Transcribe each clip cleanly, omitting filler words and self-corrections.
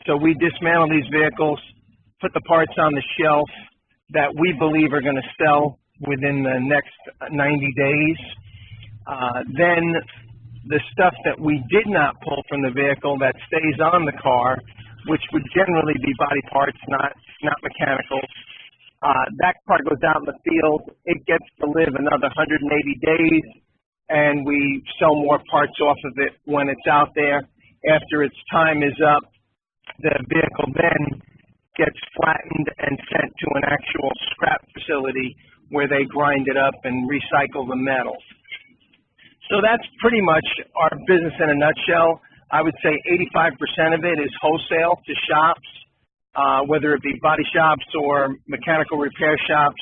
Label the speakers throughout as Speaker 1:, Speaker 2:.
Speaker 1: So we dismantle these vehicles, put the parts on the shelf that we believe are going to sell within the next 90 days. Then the stuff that we did not pull from the vehicle that stays on the car, which would generally be body parts, not mechanicals, that car goes out in the field. It gets to live another 180 days, and we sell more parts off of it when it's out there. After its time is up, the vehicle then gets flattened and sent to an actual scrap facility where they grind it up and recycle the metal. So that's pretty much our business in a nutshell. I would say 85% of it is wholesale to shops, whether it be body shops or mechanical repair shops.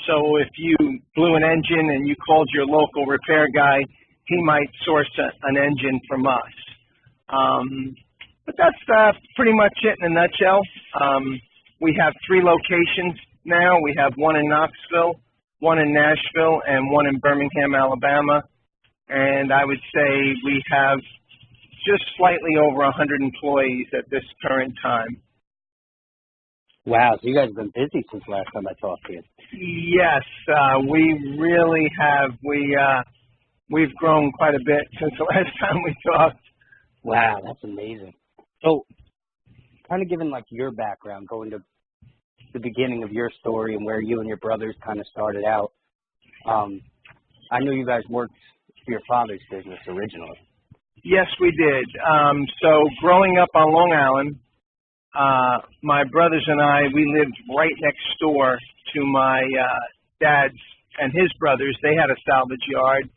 Speaker 1: So if you blew an engine and you called your local repair guy, he might source an engine from us. But that's pretty much it in a nutshell. We have 3 locations now. We have one in Knoxville, one in Nashville, and one in Birmingham, Alabama. And I would say we have just slightly over 100 employees at this current time.
Speaker 2: Wow, so you guys have been busy since last time I talked to you.
Speaker 1: Yes, we really have. We've grown quite a bit since the last time we talked.
Speaker 2: Wow, that's amazing. So, kind of given like your background, going to the beginning of your story and where you and your brothers kind of started out, I know you guys worked for your father's business originally.
Speaker 1: Yes, we did. So growing up on Long Island, my brothers and I, we lived right next door to my dad's and his brothers. They had a salvage yard.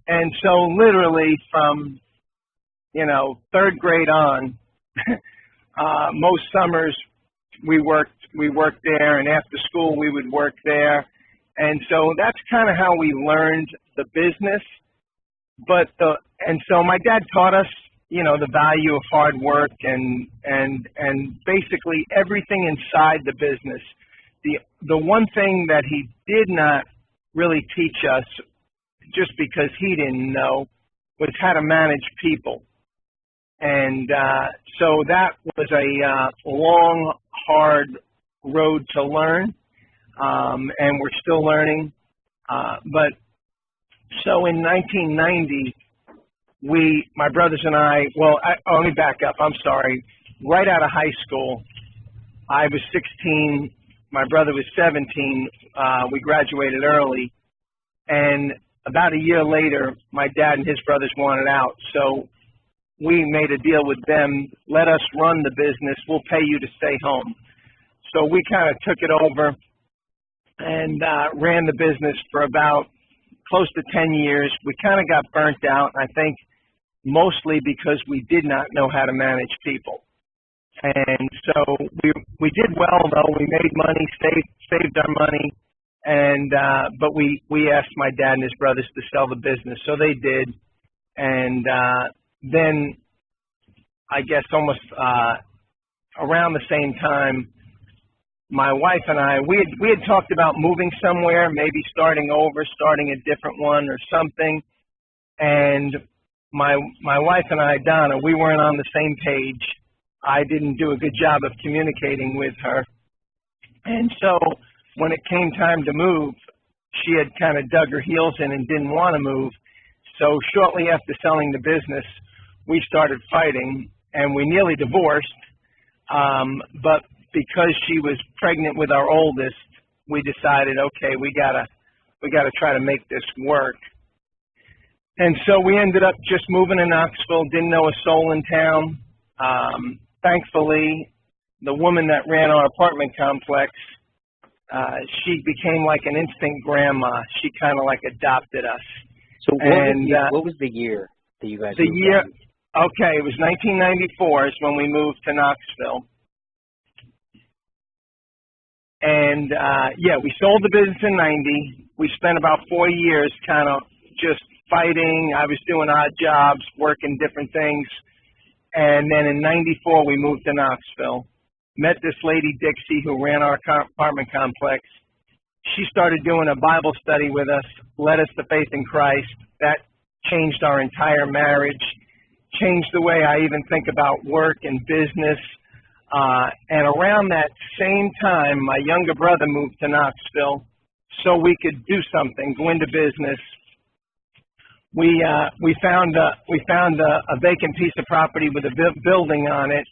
Speaker 1: And so literally from, 3rd grade on, most summers we worked there, and after school we would work there. And so that's kind of how we learned the business. And so my dad taught us, the value of hard work and basically everything inside the business. The one thing that he did not really teach us, just because he didn't know, was how to manage people. And so that was a long, hard road to learn, and we're still learning. But so in 1990, my brothers and I, let me back up. I'm sorry. Right out of high school, I was 16. My brother was 17. We graduated early. And about a year later, my dad and his brothers wanted out. So we made a deal with them. Let us run the business. We'll pay you to stay home. So we kind of took it over and ran the business for about close to 10 years. We kind of got burnt out, I think mostly because we did not know how to manage people. And so we did well, though. We made money, saved our money, and but we asked my dad and his brothers to sell the business, so they did. And then I guess almost around the same time, my wife and I, we had talked about moving somewhere, maybe starting a different one or something. And my wife and I, Donna, we weren't on the same page. I didn't do a good job of communicating with her. And so when it came time to move, she had kind of dug her heels in and didn't want to move. So shortly after selling the business, we started fighting, and we nearly divorced. But because she was pregnant with our oldest, we decided, okay, we gotta try to make this work. And so we ended up just moving to Knoxville, didn't know a soul in town. Thankfully, the woman that ran our apartment complex, she became like an instant grandma. She kind of like adopted us.
Speaker 2: So what was the year that you guys moved on?
Speaker 1: Okay, it was 1994 is when we moved to Knoxville. And, we sold the business in 90. We spent about 4 years kind of just fighting. I was doing odd jobs, working different things. And then in 94, we moved to Knoxville. Met this lady, Dixie, who ran our apartment complex. She started doing a Bible study with us, led us to faith in Christ. That changed our entire marriage. changed the way I even think about work and business. And around that same time, my younger brother moved to Knoxville so we could do something, go into business. We found a vacant piece of property with a building on it,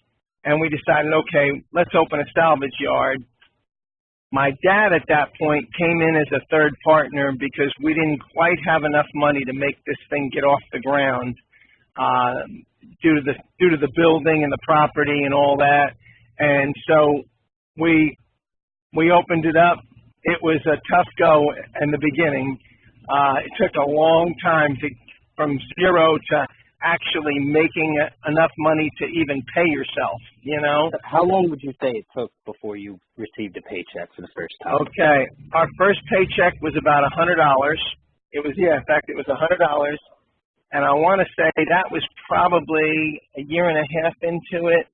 Speaker 1: and we decided, okay, let's open a salvage yard. My dad at that point came in as a third partner because we didn't quite have enough money to make this thing get off the ground due to the building and the property and all that. And so we opened it up. It was a tough go in the beginning. It took a long time from zero to actually making enough money to even pay yourself, you know.
Speaker 2: How long would you say it took before you received a paycheck for the first time?
Speaker 1: Okay, our first paycheck was about $100. It was, yeah, in fact, it was $100. And I want to say that was probably a year and a half into it.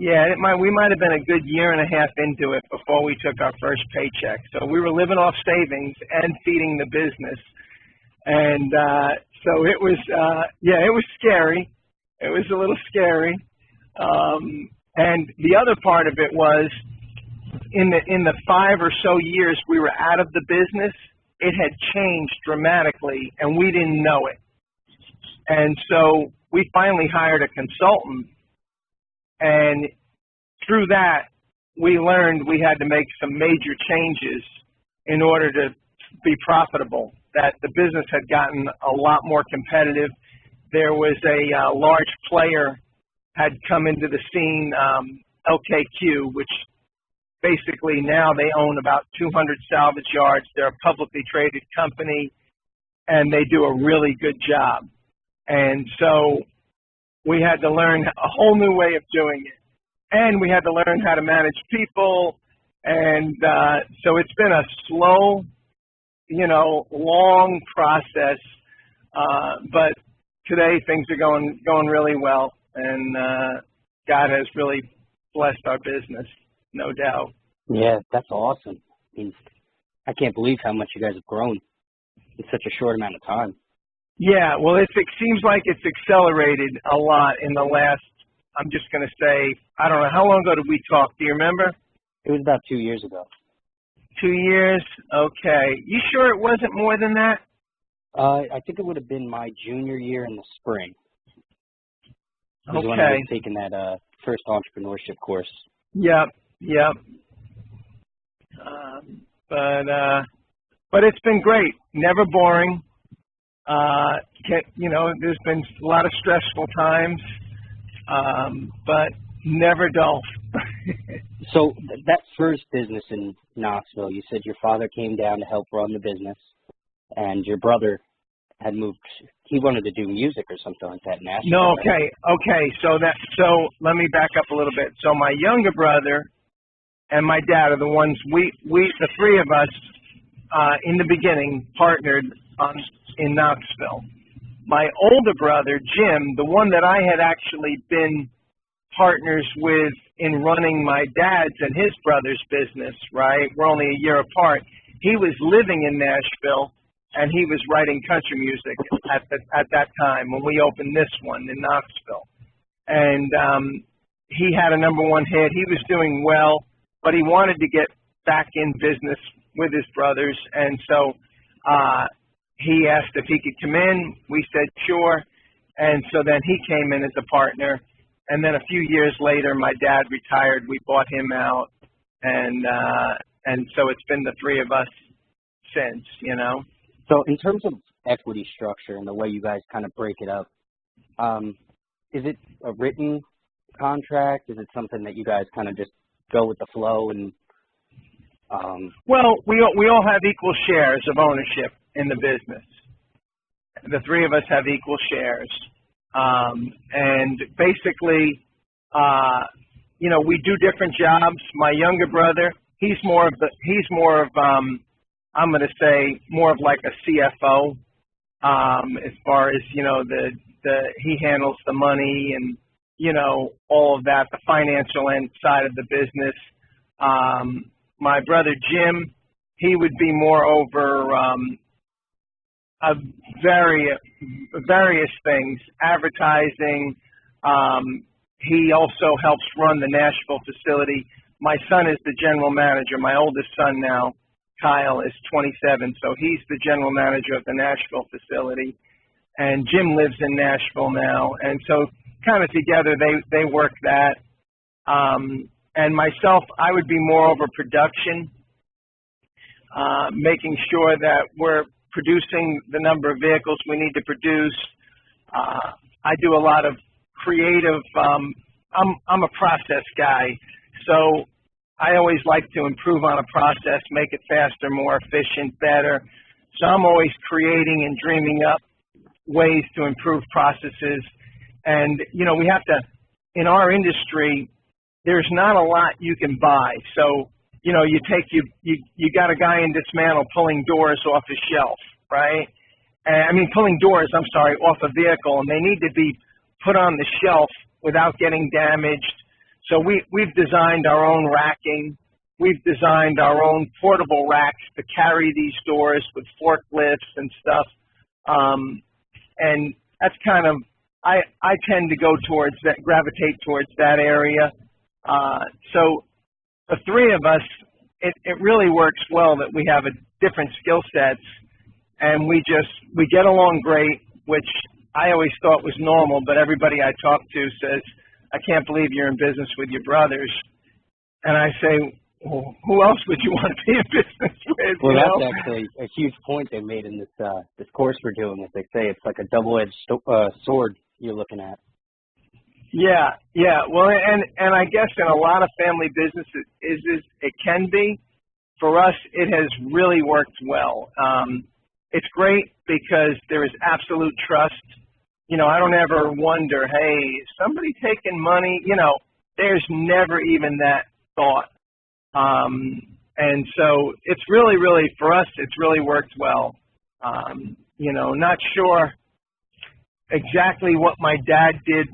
Speaker 1: Yeah, we might have been a good year and a half into it before we took our first paycheck. So we were living off savings and feeding the business. And so it was, yeah, it was scary. It was a little scary. And the other part of it was in the 5 or so years we were out of the business, it had changed dramatically and we didn't know it. And so we finally hired a consultant, and through that we learned we had to make some major changes in order to be profitable, that the business had gotten a lot more competitive. There was a large player had come into the scene, LKQ, which basically now they own about 200 salvage yards. They're a publicly traded company, and they do a really good job. And so we had to learn a whole new way of doing it. And we had to learn how to manage people. And so it's been a slow, you know, long process. But today things are going really well. And God has really blessed our business, no doubt.
Speaker 2: Yeah, that's awesome. I mean, I can't believe how much you guys have grown in such a short amount of time.
Speaker 1: Yeah, well, it seems like it's accelerated a lot in the last, I'm just going to say, I don't know, how long ago did we talk? Do you remember?
Speaker 2: It was about 2 years ago.
Speaker 1: 2 years? Okay. You sure it wasn't more than that?
Speaker 2: I think it would have been my junior year in the spring.
Speaker 1: Okay.
Speaker 2: When I was taking that first entrepreneurship course.
Speaker 1: Yep. But it's been great. Never boring. You know, there's been a lot of stressful times, but never dull.
Speaker 2: So that first business in Knoxville, you said your father came down to help run the business, and your brother had moved. He wanted to do music or something like that in Nashville.
Speaker 1: No, okay. So let me back up a little bit. So my younger brother and my dad are the ones the three of us in the beginning partnered in Knoxville. My older brother, Jim, the one that I had actually been partners with in running my dad's and his brother's business, right? We're only a year apart. He was living in Nashville, and he was writing country music at that time when we opened this one in Knoxville. And he had a #1 hit. He was doing well, but he wanted to get back in business with his brothers, and so he asked if he could come in. We said sure, and so then he came in as a partner. And then a few years later, my dad retired. We bought him out, and so it's been the three of us since, you know.
Speaker 2: So in terms of equity structure and the way you guys kind of break it up, is it a written contract? Is it something that you guys kind of just go with the flow? And
Speaker 1: well, we all have equal shares of ownership in the business. The three of us have equal shares. And basically, you know, we do different jobs. My younger brother, he's more of I'm going to say more of like a CFO, as far as, you know, he handles the money and, you know, all of that, the financial end side of the business. My brother Jim, he would be more over of various things, advertising. He also helps run the Nashville facility. My son is the general manager. My oldest son now, Kyle, is 27, so he's the general manager of the Nashville facility. And Jim lives in Nashville now, and so kind of together they work that. And myself, I would be more over production, making sure that we're producing the number of vehicles we need to produce. I do a lot of creative, I'm a process guy, so I always like to improve on a process, make it faster, more efficient, better. So I'm always creating and dreaming up ways to improve processes. And, you know, we have to, in our industry, there's not a lot you can buy. So, you know, you got a guy in dismantle pulling doors off a shelf, right? Pulling doors, off a vehicle, and they need to be put on the shelf without getting damaged. So we've designed our own racking. We've designed our own portable racks to carry these doors with forklifts and stuff. And that's kind of, I tend to go towards that, gravitate towards that area. So the three of us, it really works well that we have a different skill sets, and we get along great, which I always thought was normal, but everybody I talk to says, I can't believe you're in business with your brothers. And I say, well, who else would you want to be in business with?
Speaker 2: Well, that's actually a huge point they made in this course we're doing. As they say, it's like a double-edged sword you're looking at.
Speaker 1: Yeah. Well, and I guess in a lot of family businesses, it can be. For us, it has really worked well. It's great because there is absolute trust. You know, I don't ever wonder, hey, is somebody taking money? You know, there's never even that thought. And so it's really, for us, it's really worked well. You know, not sure exactly what my dad did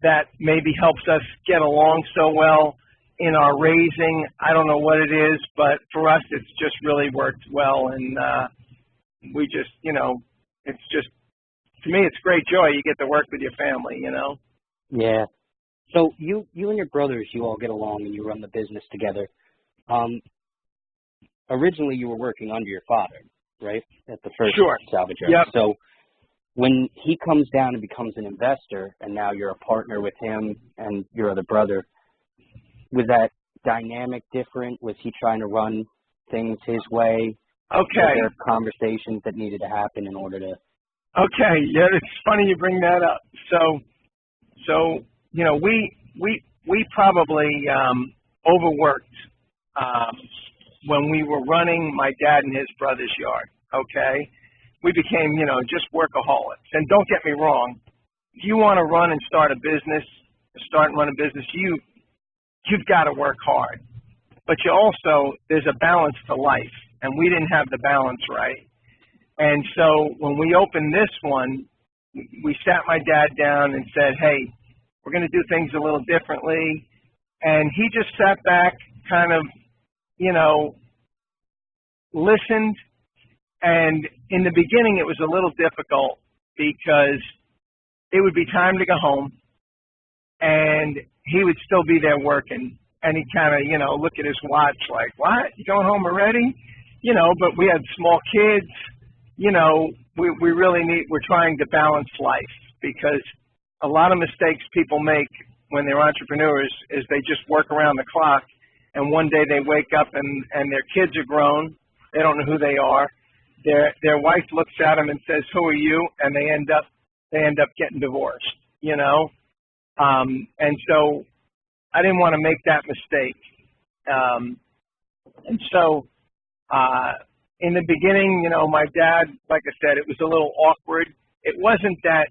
Speaker 1: that maybe helps us get along so well in our raising. I don't know what it is, but for us, it's just really worked well. And we just, you know, it's just, to me, it's great joy. You get to work with your family, you know?
Speaker 2: Yeah. So you and your brothers, you all get along and you run the business together. Originally, you were working under your father, right, at the first salvage yard.
Speaker 1: Yep.
Speaker 2: So when he comes down and becomes an investor, and now you're a partner with him and your other brother, was that dynamic different? Was he trying to run things his way?
Speaker 1: Okay.
Speaker 2: Were there conversations that needed to happen in order to?
Speaker 1: Okay. Yeah, it's funny you bring that up. So you know, we probably overworked when we were running my dad and his brother's yard. Okay. We became, you know, just workaholics. And don't get me wrong, if you want to run and start a business, you've got to work hard. But you also, there's a balance to life, and we didn't have the balance right. And so when we opened this one, we sat my dad down and said, hey, we're going to do things a little differently. And he just sat back, kind of, you know, listened. And in the beginning, it was a little difficult because it would be time to go home, and he would still be there working. And he'd kind of, you know, look at his watch like, what? You going home already? You know, but we had small kids. You know, we're trying to balance life, because a lot of mistakes people make when they're entrepreneurs is they just work around the clock, and one day they wake up and their kids are grown. They don't know who they are. Their wife looks at them and says, who are you? And they end up getting divorced, you know? And so I didn't want to make that mistake. And so in the beginning, you know, my dad, like I said, it was a little awkward. It wasn't that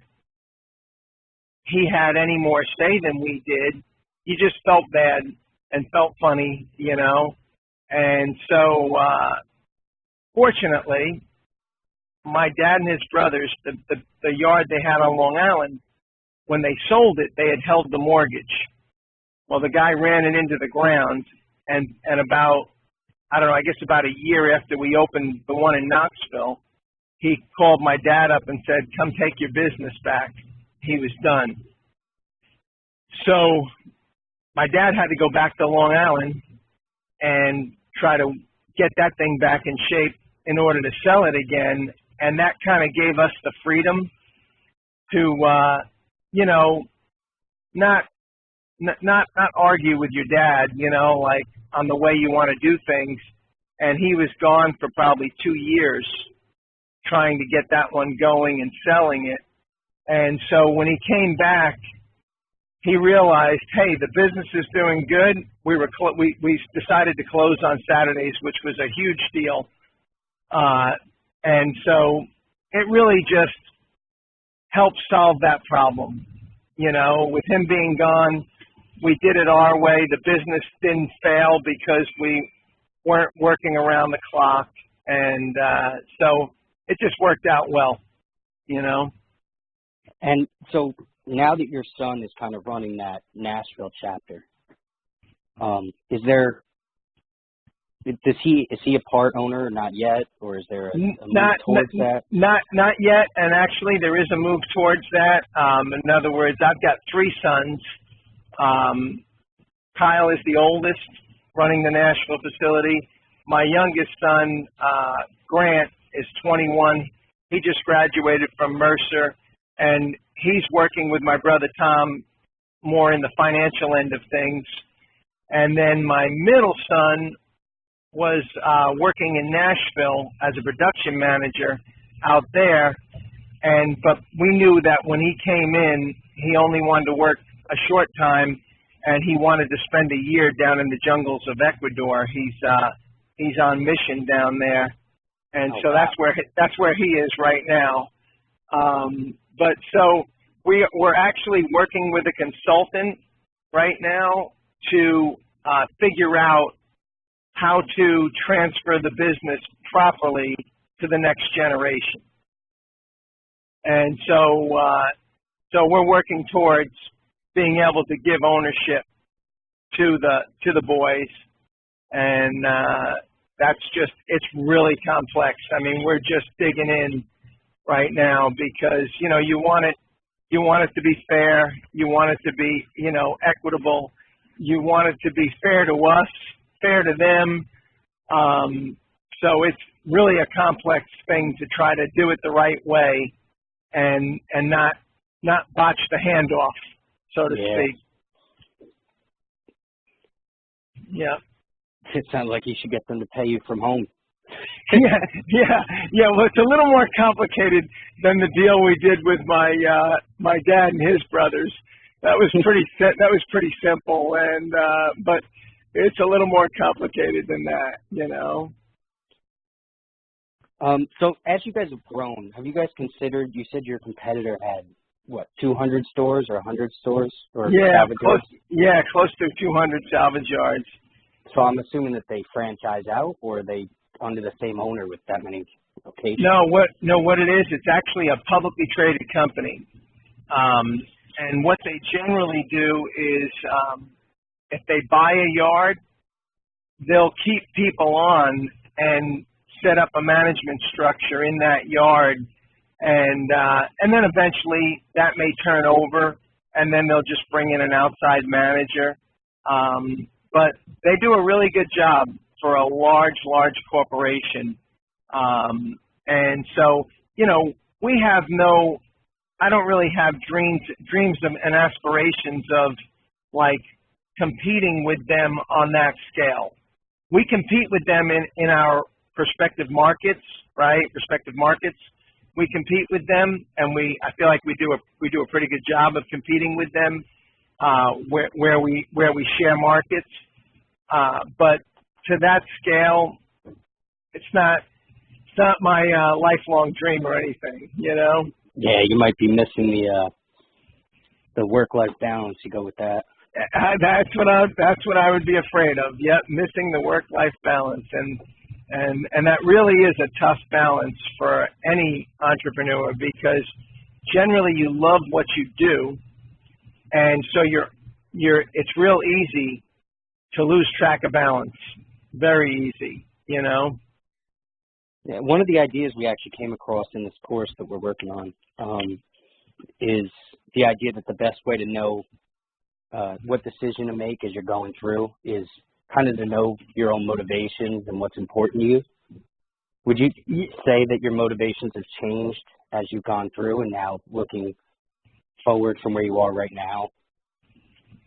Speaker 1: he had any more say than we did. He just felt bad and felt funny, you know? And so fortunately, my dad and his brothers, the yard they had on Long Island, when they sold it, they had held the mortgage. Well, the guy ran it into the ground, and about, I don't know, I guess about a year after we opened the one in Knoxville, he called my dad up and said, come take your business back. He was done. So my dad had to go back to Long Island and try to get that thing back in shape in order to sell it again. And that kind of gave us the freedom to, you know, not argue with your dad, you know, like on the way you want to do things. And he was gone for probably 2 years trying to get that one going and selling it. And so when he came back, he realized, hey, the business is doing good. We decided to close on Saturdays, which was a huge deal. And so it really just helped solve that problem. You know, with him being gone, we did it our way. The business didn't fail because we weren't working around the clock. And so it just worked out well, you know.
Speaker 2: And so now that your son is kind of running that Nashville chapter, is he a part owner or not yet, or is there a move towards that?
Speaker 1: Not yet, and actually there is a move towards that. In other words, I've got 3 sons. Kyle is the oldest, running the Nashville facility. My youngest son, Grant, is 21. He just graduated from Mercer, and he's working with my brother Tom more in the financial end of things. And then my middle son was working in Nashville as a production manager out there. But we knew that when he came in, he only wanted to work a short time, and he wanted to spend a year down in the jungles of Ecuador. He's on mission down there, and so wow. That's where he is right now. But so we're actually working with a consultant right now to figure out how to transfer the business properly to the next generation. And so we're working towards being able to give ownership to the boys, and it's really complex. I mean, we're just digging in right now because, you know, you want it to be fair, you want it to be, you know, equitable, you want it to be fair to us, fair to them. So it's really a complex thing to try to do it the right way and not botch the handoff, so to speak. Yeah.
Speaker 2: It sounds like you should get them to pay you from home.
Speaker 1: Yeah. Well, it's a little more complicated than the deal we did with my dad and his brothers. That was pretty simple, and but it's a little more complicated than that, you know.
Speaker 2: So as you guys have grown, have you guys considered? You said your competitor had what, 200 stores or 100 stores or salvage yards?
Speaker 1: Close to 200 salvage yards.
Speaker 2: So I'm assuming that they franchise out, or are they under the same owner with that many locations?
Speaker 1: What it is, it's actually a publicly traded company. And what they generally do is if they buy a yard, they'll keep people on and set up a management structure in that yard, and then eventually that may turn over, and then they'll just bring in an outside manager. But they do a really good job for a large corporation. And so, you know, I don't really have dreams and aspirations of like competing with them on that scale. We compete with them in our respective markets, right? We compete with them, and I feel like we do a pretty good job of competing with them where we share markets. But to that scale, it's not my lifelong dream or anything, you know.
Speaker 2: Yeah, you might be missing the work-life balance. You go with that.
Speaker 1: That's what I would be afraid of. Yep, missing the work-life balance, and that really is a tough balance for any entrepreneur, because generally you love what you do, and so it's real easy to lose track of balance. Very easy, you know.
Speaker 2: Yeah, one of the ideas we actually came across in this course that we're working on is the idea that the best way to know what decision to make as you're going through is kind of to know your own motivations and what's important to you. Would you say that your motivations have changed as you've gone through and now looking forward from where you are right now?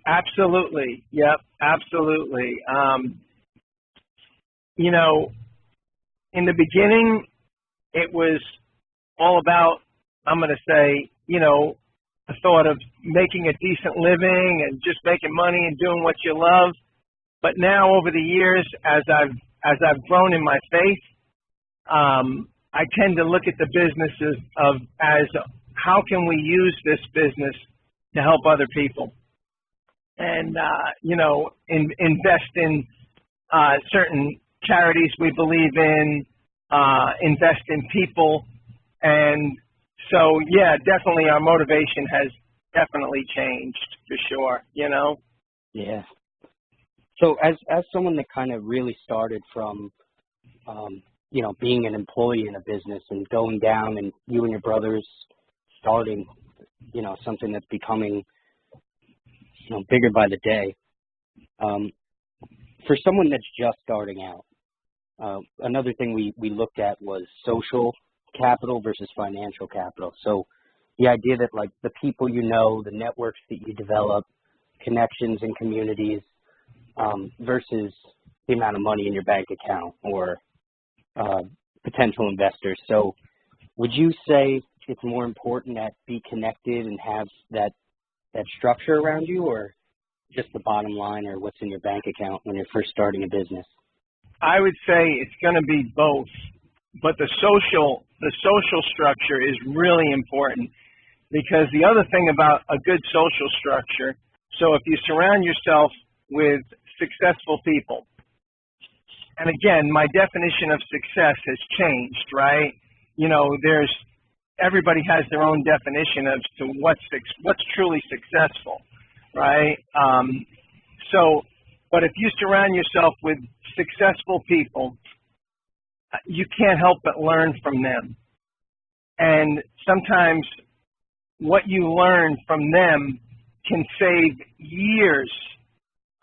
Speaker 1: Absolutely. Yep, absolutely. You know, in the beginning, it was all about, I'm going to say, you know, the thought of making a decent living and just making money and doing what you love. But now over the years, as I've grown in my faith, I tend to look at the businesses as how can we use this business to help other people, and you know, invest in certain charities we believe in, invest in people, and so yeah, definitely our motivation has definitely changed for sure. You know.
Speaker 2: Yeah. So as someone that kind of really started from you know, being an employee in a business and going down, and you and your brothers starting, you know, something that's becoming, you know, bigger by the day. For someone that's just starting out, another thing we looked at was social capital versus financial capital. So the idea that, like, the people you know, the networks that you develop, connections and communities, versus the amount of money in your bank account or potential investors. So would you say it's more important that be connected and have that structure around you, or just the bottom line or what's in your bank account when you're first starting a business?
Speaker 1: I would say it's going to be both, but the social structure is really important, because the other thing about a good social structure, so if you surround yourself with successful people, and again, my definition of success has changed, right? You know, everybody has their own definition as to what's truly successful, right? But if you surround yourself with successful people, you can't help but learn from them. And sometimes what you learn from them can save years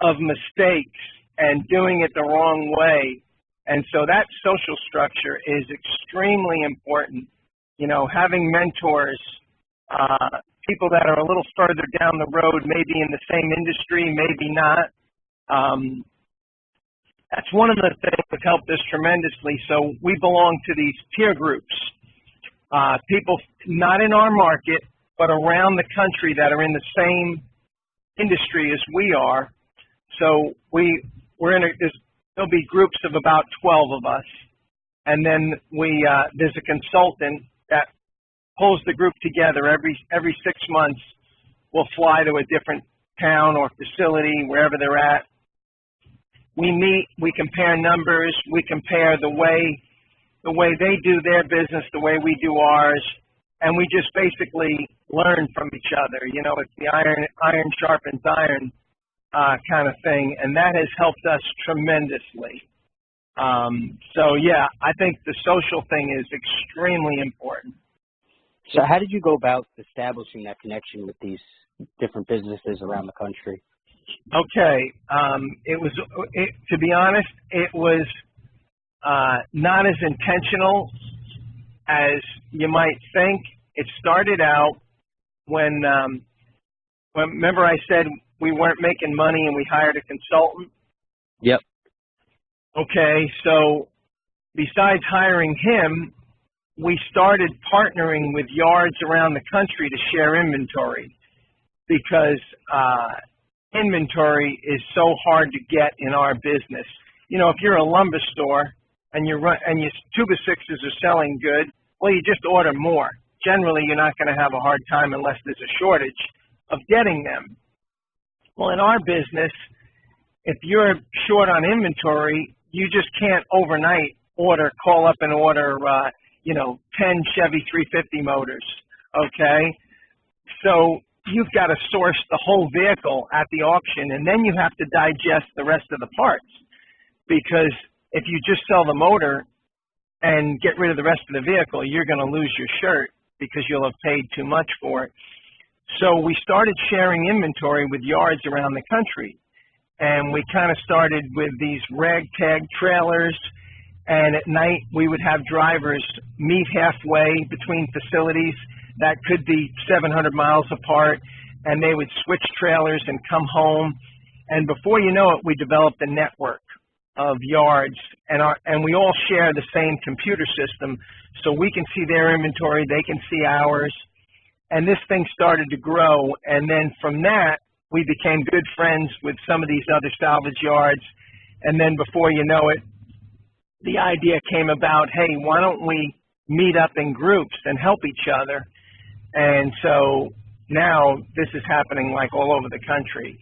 Speaker 1: of mistakes and doing it the wrong way. And so that social structure is extremely important. You know, having mentors, people that are a little further down the road, maybe in the same industry, maybe not. That's one of the things that helped us tremendously. So we belong to these peer groups, people not in our market, but around the country that are in the same industry as we are. So there'll be groups of about 12 of us, and then there's a consultant that pulls the group together every 6 months. We'll fly to a different town or facility, wherever they're at. We meet, we compare numbers, we compare the way they do their business, the way we do ours, and we just basically learn from each other. You know, it's the iron sharpens iron kind of thing, and that has helped us tremendously. So yeah, I think the social thing is extremely important.
Speaker 2: So how did you go about establishing that connection with these different businesses around the country?
Speaker 1: Okay, to be honest, it was not as intentional as you might think. It started out when remember I said we weren't making money and we hired a consultant?
Speaker 2: Yep.
Speaker 1: Okay, so besides hiring him, we started partnering with yards around the country to share inventory, because inventory is so hard to get in our business. You know, if you're a lumber store and your 2x6s are selling good, well, you just order more. Generally, you're not going to have a hard time unless there's a shortage of getting them. Well, in our business, if you're short on inventory, you just can't overnight call up and order, 10 Chevy 350 motors, okay? So you've got to source the whole vehicle at the auction, and then you have to digest the rest of the parts, because if you just sell the motor, and get rid of the rest of the vehicle, you're going to lose your shirt because you'll have paid too much for it. So we started sharing inventory with yards around the country. And we kind of started with these ragtag trailers. And at night, we would have drivers meet halfway between facilities that could be 700 miles apart. And they would switch trailers and come home. And before you know it, we developed a network of yards, and we all share the same computer system, so we can see their inventory, they can see ours, and this thing started to grow. And then from that, we became good friends with some of these other salvage yards, and then before you know it, the idea came about, hey, why don't we meet up in groups and help each other? And so now this is happening like all over the country.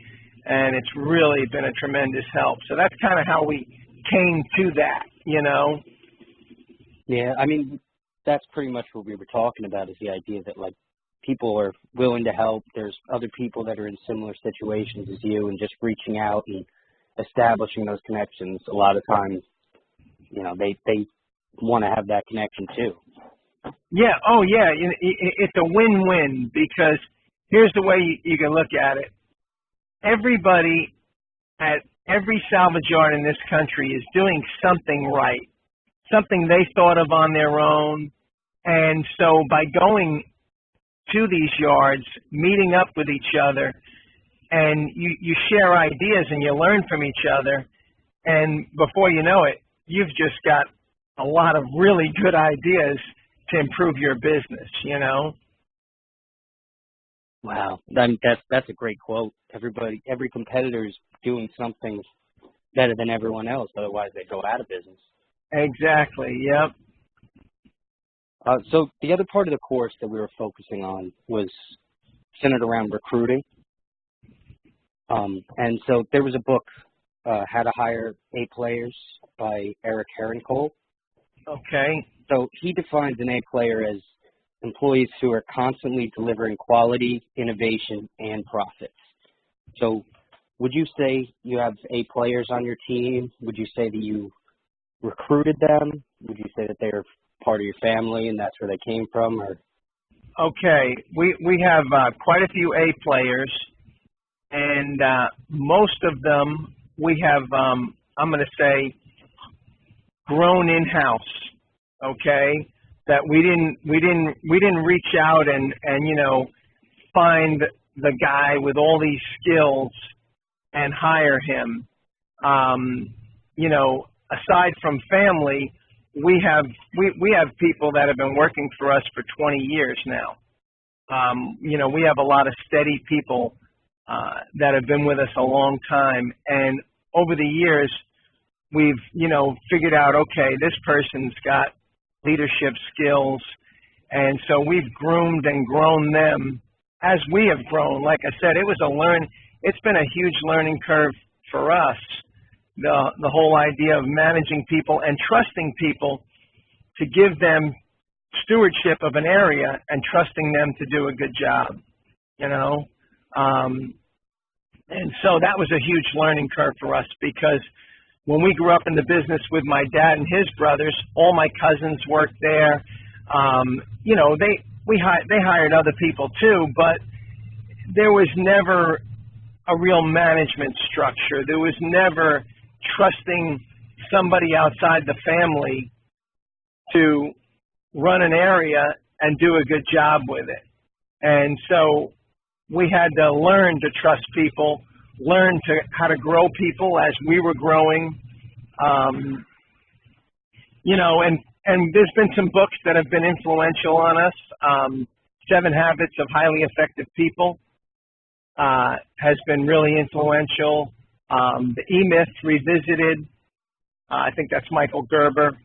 Speaker 1: And it's really been a tremendous help. So that's kind of how we came to that, you know?
Speaker 2: Yeah, I mean, that's pretty much what we were talking about, is the idea that, like, people are willing to help. There's other people that are in similar situations as you, and just reaching out and establishing those connections. A lot of times, you know, they want to have that connection too.
Speaker 1: Yeah, oh yeah, it's a win-win, because here's the way you can look at it. Everybody at every salvage yard in this country is doing something right, something they thought of on their own. And so by going to these yards, meeting up with each other, and you share ideas and you learn from each other, and before you know it, you've just got a lot of really good ideas to improve your business, you know?
Speaker 2: Wow, that's a great quote. Every competitor is doing something better than everyone else. Otherwise, they go out of business.
Speaker 1: Exactly. Yep.
Speaker 2: So the other part of the course that we were focusing on was centered around recruiting. And so there was a book, How to Hire A Players by Eric Herrenkohl.
Speaker 1: Okay.
Speaker 2: So he defines an A player as employees who are constantly delivering quality, innovation, and profits. So would you say you have A players on your team? Would you say that you recruited them? Would you say that they're part of your family and that's where they came from? Or
Speaker 1: Okay, we have quite a few A players, and most of them we have, I'm going to say, grown in-house. Okay, that we didn't reach out and you know, find the guy with all these skills and hire him. You know, aside from family, we have people that have been working for us for 20 years now. You know, we have a lot of steady people that have been with us a long time, and over the years, we've, you know, figured out, okay, this person's got leadership skills, and so we've groomed and grown them as we have grown. Like I said, it's been a huge learning curve for us, the whole idea of managing people and trusting people to give them stewardship of an area and trusting them to do a good job, you know. And so that was a huge learning curve for us, because when we grew up in the business with my dad and his brothers, all my cousins worked there. You know, they hired other people too, but there was never a real management structure. There was never trusting somebody outside the family to run an area and do a good job with it. And so we had to learn to trust people, learn how to grow people as we were growing. You know, and there's been some books that have been influential on us. 7 Habits of Highly Effective People has been really influential. The E-Myth Revisited, I think that's Michael Gerber.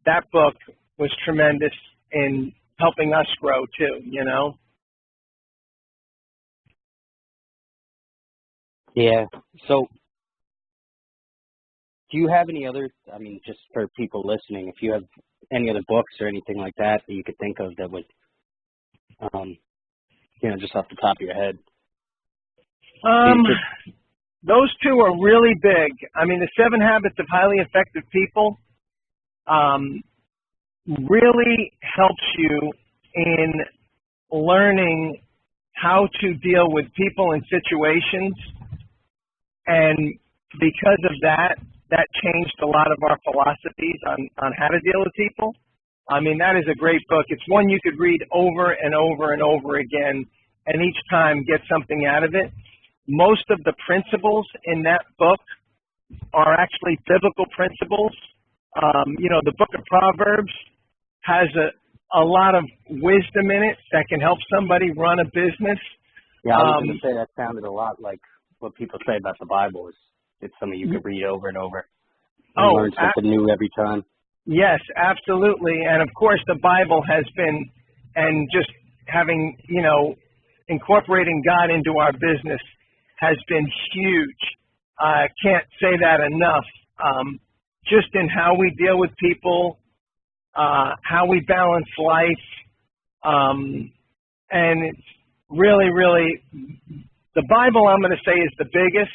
Speaker 1: That book was tremendous in helping us grow too, you know?
Speaker 2: yeah. So do you have any other, I mean, just for people listening, if you have any other books or anything like that that you could think of that would, you know, just off the top of your head?
Speaker 1: Those two are really big. I mean, the 7 Habits of Highly Effective People, really helps you in learning how to deal with people and situations. And because of that, that changed a lot of our philosophies on how to deal with people. I mean, that is a great book. It's one you could read over and over and over again, and each time get something out of it. Most of the principles in that book are actually biblical principles. You know, the book of Proverbs has a lot of wisdom in it that can help somebody run a business.
Speaker 2: Yeah, I was going to say that sounded a lot like what people say about the Bible. It's something you could read over and over and learn something new every time.
Speaker 1: Yes, absolutely. And of course, the Bible has been, and just having, you know, incorporating God into our business has been huge. I can't say that enough. Just in how we deal with people, how we balance life, and it's really, really, the Bible, I'm going to say, is the biggest.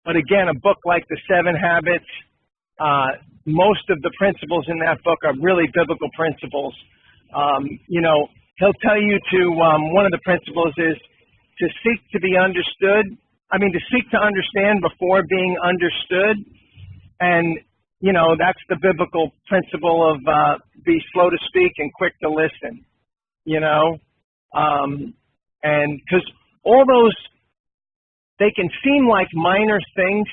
Speaker 1: But again, a book like The 7 Habits, most of the principles in that book are really biblical principles. You know, he'll tell you to, one of the principles is to seek to be understood. I mean, to seek to understand before being understood. And, you know, that's the biblical principle of be slow to speak and quick to listen, you know. And because all those, they can seem like minor things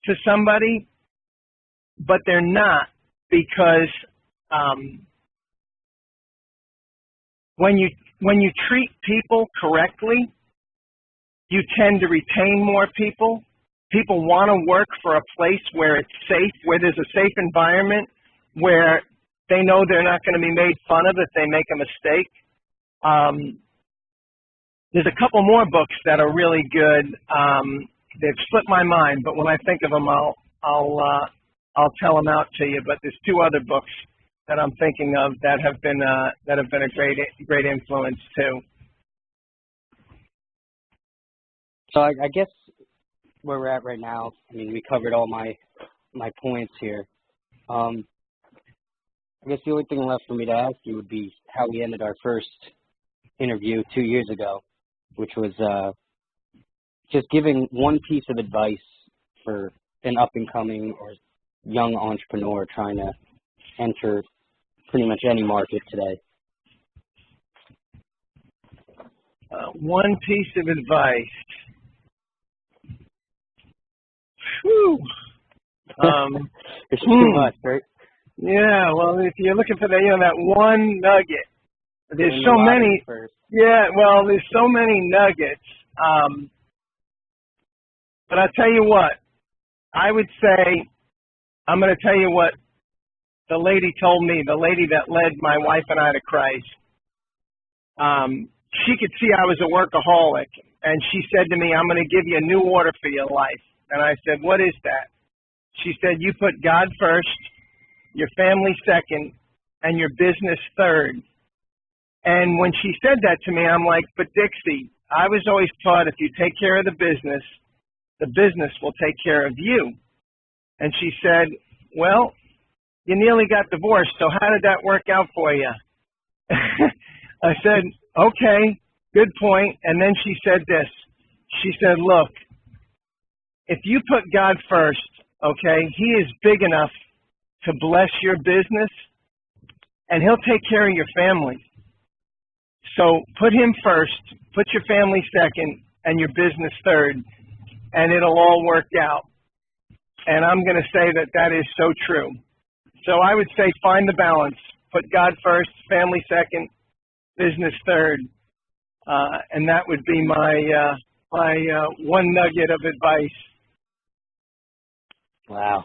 Speaker 1: to somebody, but they're not, because when you treat people correctly, you tend to retain more people. People want to work for a place where it's safe, where there's a safe environment, where they know they're not going to be made fun of if they make a mistake. There's a couple more books that are really good. They've slipped my mind, but when I think of them, I'll tell them out to you. But there's two other books that I'm thinking of that have been a great influence too.
Speaker 2: So I guess where we're at right now, I mean, we covered all my points here. I guess the only thing left for me to ask you would be how we ended our first interview 2 years ago, which was just giving one piece of advice for an up-and-coming or young entrepreneur trying to enter pretty much any market today.
Speaker 1: One piece of advice. Whew.
Speaker 2: It's too much, right?
Speaker 1: Yeah, well, if you're looking for that one nugget, there's so many. Yeah, well, there's so many nuggets. But I'll tell you what, I would say, I'm going to tell you what the lady told me, the lady that led my wife and I to Christ. She could see I was a workaholic, and she said to me, I'm going to give you a new order for your life. And I said, what is that? She said, you put God first, your family second, and your business third. And when she said that to me, I'm like, but Dixie, I was always taught if you take care of the business will take care of you. And she said, well, you nearly got divorced, so how did that work out for you? I said, okay, good point. And then she said this. She said, look, if you put God first, okay, He is big enough to bless your business, and He'll take care of your family. So put Him first, put your family second, and your business third, and it'll all work out. And I'm going to say that that is so true. So I would say find the balance. Put God first, family second, business third. And that would be my one nugget of advice.
Speaker 2: Wow.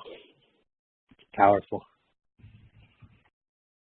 Speaker 2: Powerful.